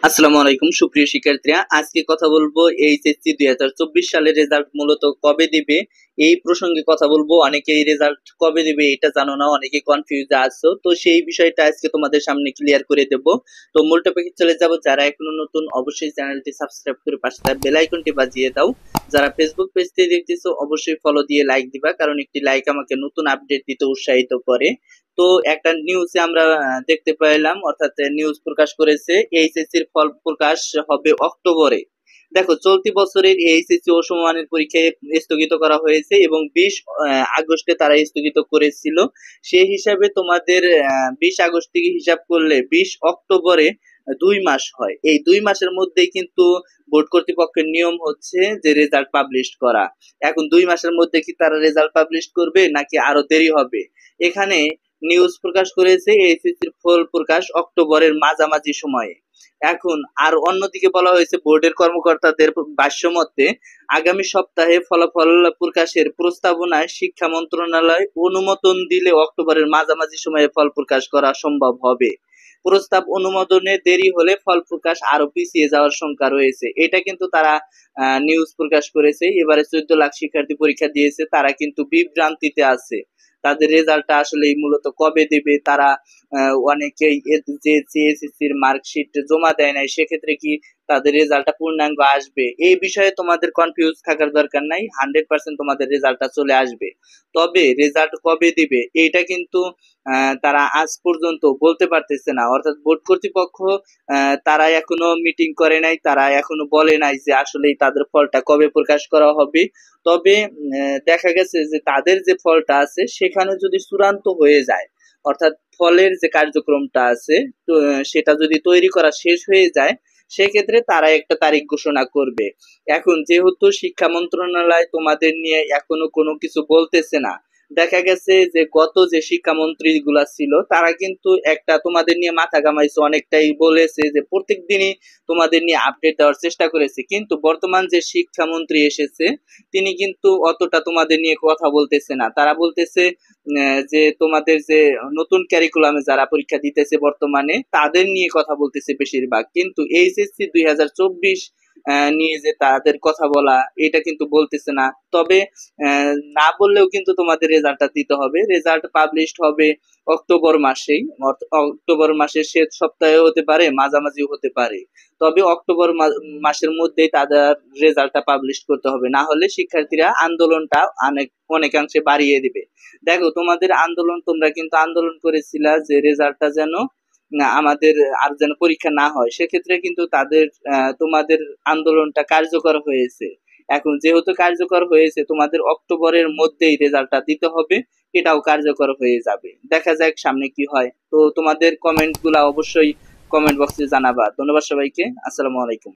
আসসালামু আলাইকুম সুপ্রিয় শিক্ষার্থীরা, আজকে কথা বলবো এইচএসসি 2024 সালের রেজাল্ট মূলত কবে দিবে এই প্রসঙ্গে কথা বলবো। অনেকে এই রেজাল্ট কবে দিবে এটা জানো না, অনেকে কনফিউজে আছো, তো সেই বিষয়টা আজকে তোমাদের সামনে ক্লিয়ার করে দেব। তো মূল টপিকে চলে যাব। যারা এখনো নতুন অবশ্যই চ্যানেলটি সাবস্ক্রাইব করে পাশে থাকা বেল আইকনটি বাজিয়ে দাও। যারা ফেসবুক পেজ থেকে দেখতেছো অবশ্যই ফলো দিয়ে লাইক দিবা, কারণ একটি লাইক আমাকে নতুন আপডেট দিতে উৎসাহিত করে। তো একটা নিউজে আমরা দেখতে পেলাম, অর্থাৎ নিউজ প্রকাশ করেছে এইচএসসির ফল প্রকাশ হবে অক্টোবরে। দেখো, চলতি বছরের এইচএসসি ও সমমানের পরীক্ষা স্থগিত করা হয়েছে এবং 20 আগস্টে তারা স্থগিত করেছিল। সেই হিসাবে তোমাদের 20 আগস্ট থেকে হিসাব করলে 20 অক্টোবরে 2 মাস হয়। এই 2 মাসের মধ্যেই কিন্তু বোর্ড কর্তৃপক্ষের নিয়ম হচ্ছে যে রেজাল্ট পাবলিশ করা। এখন 2 মাসের মধ্যে কি তারা রেজাল্ট পাবলিশ করবে নাকি আরো দেরি হবে? এখানে নিউজ প্রকাশ করেছে এইচএসসির ফল প্রকাশ অক্টোবরের মাঝামাঝি সময়ে। এখন আর অন্যদিকে বলা হয়েছে বোর্ডের কর্মকর্তাদের ভাষ্যমতে আগামী সপ্তাহে ফলাফল প্রকাশের প্রস্তাবনায় শিক্ষা মন্ত্রণালয় অনুমোদন দিলে অক্টোবরের মাঝামাঝি সময়ে ফল প্রকাশ করা সম্ভব হবে। প্রস্তাব অনুমোদনে দেরি হলে ফল প্রকাশ আরো পিছিয়ে যাওয়ার শঙ্কা রয়েছে। এটা কিন্তু তারা নিউজ প্রকাশ করেছে। এবারে 14 লাখ শিক্ষার্থী পরীক্ষা দিয়েছে, তারা কিন্তু বিভ্রান্তিতে আছে। তাদের রেজাল্টটা আসলে মূলত কবে দেবে, তারা অনেকেই যে সিএসসির মার্কশিট জমা দেয় নাই, সেক্ষেত্রে কি তাদের রেজাল্টটা পূর্ণাঙ্গ আসবে? এই বিষয়ে তোমাদের কনফিউজ থাকার দরকার নাই, 100% তোমাদের রেজাল্টটা চলে আসবে। তবে রেজাল্ট কবে দিবে এটা কিন্তু তারা আজ পর্যন্ত বলতে পারতেছে না। অর্থাৎ বোর্ড কর্তৃপক্ষ তারা এখনো মিটিং করে নাই, তারা এখনো বলে নাই যে আসলেই তাদের ফলটা কবে প্রকাশ করা হবে। তবে দেখা গেছে যে তাদের যে ফলটা আছে সেখানে যদি চূড়ান্ত হয়ে যায়, অর্থাৎ ফলের যে কার্যক্রমটা আছে তো সেটা যদি তৈরি করা শেষ হয়ে যায়, সেক্ষেত্রে তারা একটা তারিখ ঘোষণা করবে। এখন যেহেতু শিক্ষা মন্ত্রণালয় তোমাদের নিয়ে এখনো কোনো কিছু বলতেছে না, দেখা গেছে যে গত যে শিক্ষামন্ত্রী গুলা ছিল তারা কিন্তু একটা তোমাদের নিয়ে মাথা ঘামাইছে, অনেকটাই বলেছে যে প্রত্যেক দিনই তোমাদের নিয়ে আপডেট দেওয়ার চেষ্টা করেছে। কিন্তু বর্তমান যে শিক্ষামন্ত্রী এসেছে তিনি কিন্তু অতটা তোমাদের নিয়ে কথা বলতেছে না। তারা বলতেছে যে তোমাদের যে নতুন ক্যারিকুলামে যারা পরীক্ষা দিতেছে বর্তমানে তাদের নিয়ে কথা বলতেছে বেশিরভাগ, কিন্তু এইচএসসি 2024 নিয়ে যে তাদের কথা বলা এটা কিন্তু বলতেছে না। তবে না বললেও কিন্তু তোমাদের রেজাল্টটা দিতে হবে। রেজাল্ট পাবলিশড হবে অক্টোবর মাসেই, অক্টোবর মাসের শেষ সপ্তাহে হতে পারে, মাঝামাঝি হতে পারে। তবে অক্টোবর মাসের মধ্যেই তাদের রেজাল্টটা পাবলিশ করতে হবে, না হলে শিক্ষার্থীরা আন্দোলনটা অনেকাংশে বাড়িয়ে দিবে। দেখো, তোমাদের আন্দোলন, তোমরা কিন্তু আন্দোলন করেছিলা যে রেজাল্টটা যেন না আমাদের আর যেন পরীক্ষা না হয়, সেক্ষেত্রে কিন্তু তাদের তোমাদের আন্দোলনটা কার্যকর হয়েছে। এখন যেহেতু কার্যকর হয়েছে, তোমাদের অক্টোবরের মধ্যেই রেজাল্টটা দিতে হবে, এটাও কার্যকর হয়ে যাবে। দেখা যাক সামনে কি হয়। তো তোমাদের কমেন্ট গুলা অবশ্যই কমেন্ট বক্সে জানাবা। ধন্যবাদ সবাইকে। আসসালামু আলাইকুম।